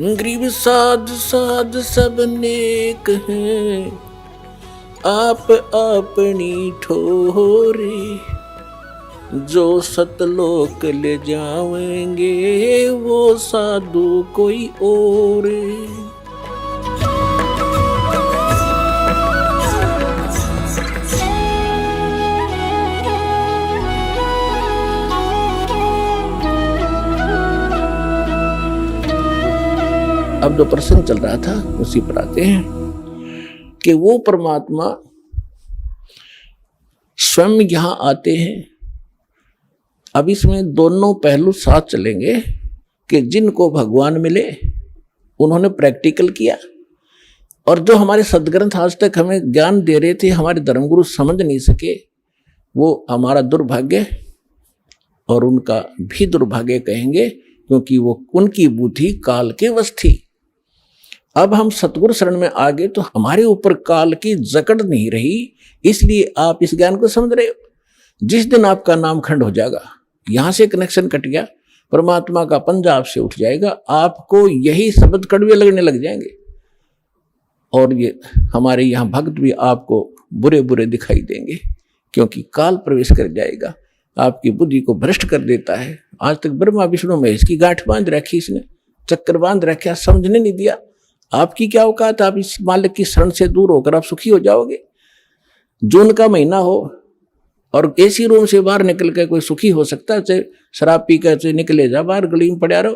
गरीब साध साध सब नेक हैं, आप अपनी ठोरे। जो सतलोक ले जाएंगे वो साधु कोई और। अब जो प्रसंग चल रहा था उसी पर आते हैं कि वो परमात्मा स्वयं यहां आते हैं। अब इसमें दोनों पहलू साथ चलेंगे कि जिनको भगवान मिले उन्होंने प्रैक्टिकल किया, और जो हमारे सदग्रंथ आज तक हमें ज्ञान दे रहे थे हमारे धर्मगुरु समझ नहीं सके, वो हमारा दुर्भाग्य और उनका भी दुर्भाग्य कहेंगे, क्योंकि वो उनकी बुद्धि काल के वश थी। अब हम सतगुरु शरण में आ गए तो हमारे ऊपर काल की जकड़ नहीं रही, इसलिए आप इस ज्ञान को समझ रहे हो। जिस दिन आपका नाम खंड हो जाएगा, यहां से कनेक्शन कट गया, परमात्मा का पंजा आपसे उठ जाएगा, आपको यही शब्द कड़वे लगने लग जाएंगे, और ये हमारे यहाँ भक्त भी आपको बुरे बुरे दिखाई देंगे, क्योंकि काल प्रवेश कर जाएगा, आपकी बुद्धि को भ्रष्ट कर देता है। आज तक ब्रह्मा विष्णु महेश की गांठ बांध रखी, इसने चक्कर बांध रखा, समझने नहीं दिया। आपकी क्या औकात, आप इस मालिक की शरण से दूर होकर आप सुखी हो जाओगे। जून का महीना हो और एसी रूम से बाहर निकल कर कोई सुखी हो सकता है? चाहे शराब पी कर चाहे निकले जा बाहर गली में पड़ा रहो,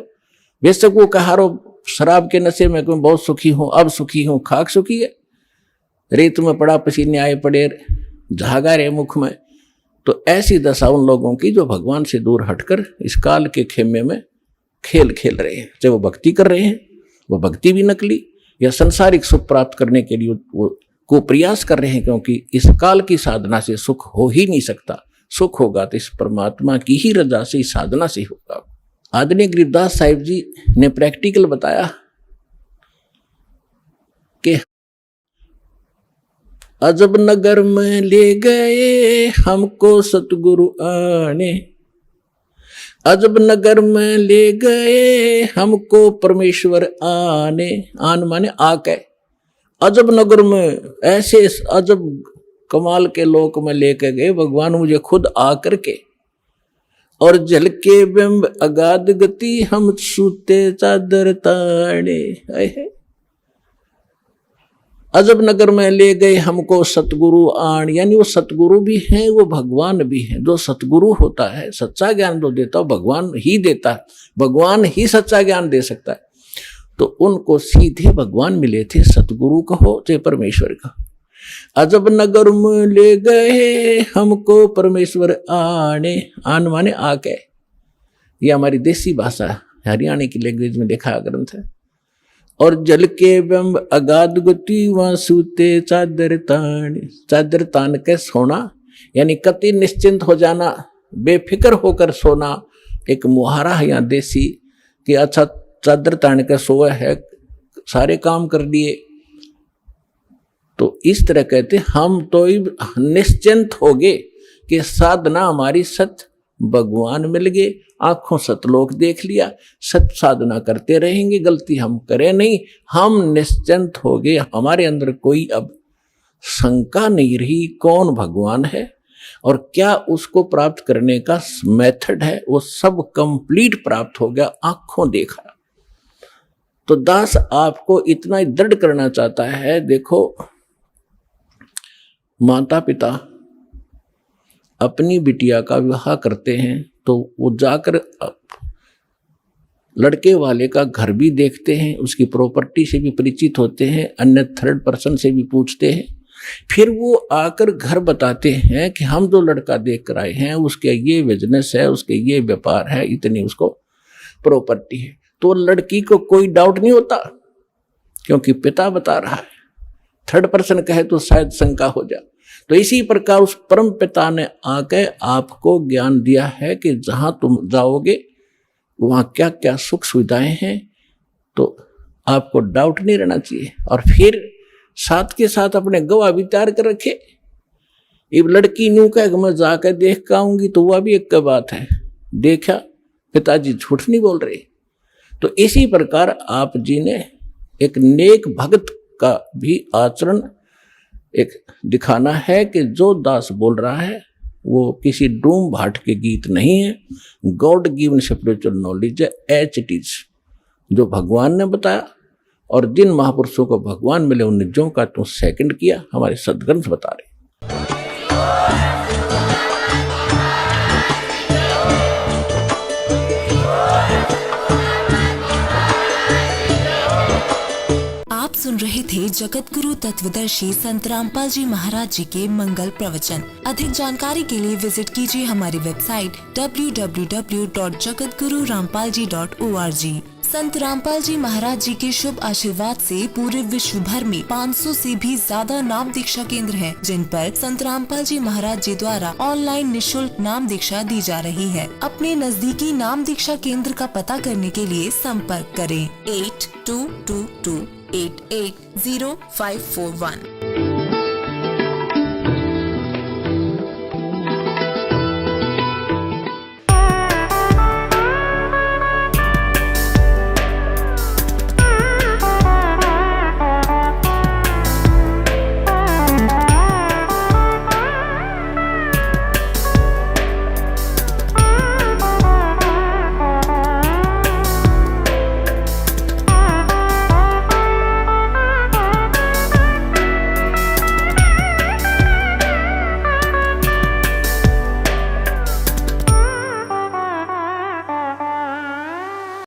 बेशक वो कहा रहो शराब के नशे में कोई बहुत सुखी हूं, अब सुखी हूं, खाक सुखी है, रेत में पड़ा पसीने आए पड़े, झागा रहे मुख में। तो ऐसी दशा उन लोगों की जो भगवान से दूर हटकर इस काल के खेमे में खेल खेल रहे हैं। चाहे वो भक्ति कर रहे हैं, वो भक्ति भी नकली, या संसारिक सुख प्राप्त करने के लिए वो को प्रयास कर रहे हैं, क्योंकि इस काल की साधना से सुख हो ही नहीं सकता। सुख होगा तो इस परमात्मा की ही रजा से, इस साधना से होगा। आदरणीय गरीबदास साहिब जी ने प्रैक्टिकल बताया कि अजब नगर में ले गए हमको सतगुरु आने, अजब नगर में ले गए हमको परमेश्वर आने। आन माने आके, अजब नगर में ऐसे अजब कमाल के लोक में लेकर गए भगवान मुझे खुद आकर के, और जल के बिंब अगाध गति हम सूते चादर ताड़े। अजब नगर में ले गए हमको सतगुरु आन, यानी वो सतगुरु भी हैं, वो भगवान भी हैं। जो सतगुरु होता है, सच्चा ज्ञान जो देता है भगवान ही देता है, भगवान ही सच्चा ज्ञान दे सकता है। तो उनको सीधे भगवान मिले थे, सतगुरु कहो चाहे परमेश्वर का। अजब नगर में ले गए हमको परमेश्वर आने, आन माने आके, ये हमारी देसी भाषा हरियाणा की लैंग्वेज में लिखा ग्रंथ है। और जल के बिंब अगाध गति वहां सूते चादर तान, चादर तान के सोना, यानी कति निश्चिंत हो जाना, बेफिक्र होकर सोना। एक मुहारा है यहाँ देसी कि अच्छा चादर तान के सोए है, सारे काम कर दिए। तो इस तरह कहते हम तो निश्चिंत हो गए कि साधना हमारी सत भगवान मिल गए, आंखों सतलोक देख लिया, सत साधना करते रहेंगे, गलती हम करें नहीं, हम निश्चिंत हो गए। हमारे अंदर कोई अब शंका नहीं रही कौन भगवान है और क्या उसको प्राप्त करने का मेथड है, वो सब कंप्लीट प्राप्त हो गया, आंखों देखा। तो दास आपको इतना ही दृढ़ करना चाहता है। देखो, माता पिता अपनी बिटिया का विवाह करते हैं तो वो जाकर लड़के वाले का घर भी देखते हैं, उसकी प्रॉपर्टी से भी परिचित होते हैं, अन्य थर्ड पर्सन से भी पूछते हैं। फिर वो आकर घर बताते हैं कि हम जो लड़का देख कर आए हैं उसके ये बिजनेस है, उसके ये व्यापार है, इतनी उसको प्रॉपर्टी है। तो लड़की को कोई डाउट नहीं होता, क्योंकि पिता बता रहा है। थर्ड पर्सन कहे तो शायद शंका हो जाए। तो इसी प्रकार उस परम पिता ने आके आपको ज्ञान दिया है कि जहां तुम जाओगे वहां क्या क्या सुख सुविधाएं हैं, तो आपको डाउट नहीं रहना चाहिए। और फिर साथ के साथ अपने गवाह भी तैयार कर रखे। अब लड़की न्यू कह कि मैं जाकर देख के आऊंगी, तो वह भी एक बात है, देखा पिताजी झूठ नहीं बोल रहे। तो इसी प्रकार आप जी ने एक नेक भक्त का भी आचरण एक दिखाना है कि जो दास बोल रहा है वो किसी डूम भाट के गीत नहीं है, गॉड गिवन स्पिरिचुअल नॉलेज है, एच इट इज, जो भगवान ने बताया। और जिन महापुरुषों को भगवान मिले उन निजों का तो सेकंड किया, हमारे सदग्रंथ बता रहे। आप सुन रहे थे जगत गुरु तत्वदर्शी संत रामपाल जी महाराज जी के मंगल प्रवचन। अधिक जानकारी के लिए विजिट कीजिए हमारी वेबसाइट www.jagatgururampalji.org। संत रामपाल जी महाराज जी के शुभ आशीर्वाद से पूरे विश्व भर में 500 से भी ज्यादा नाम दीक्षा केंद्र हैं, जिन पर संत रामपाल जी महाराज जी द्वारा ऑनलाइन निशुल्क नाम दीक्षा दी जा रही है। अपने नजदीकी नाम दीक्षा केंद्र का पता करने के लिए संपर्क करें 8222880541।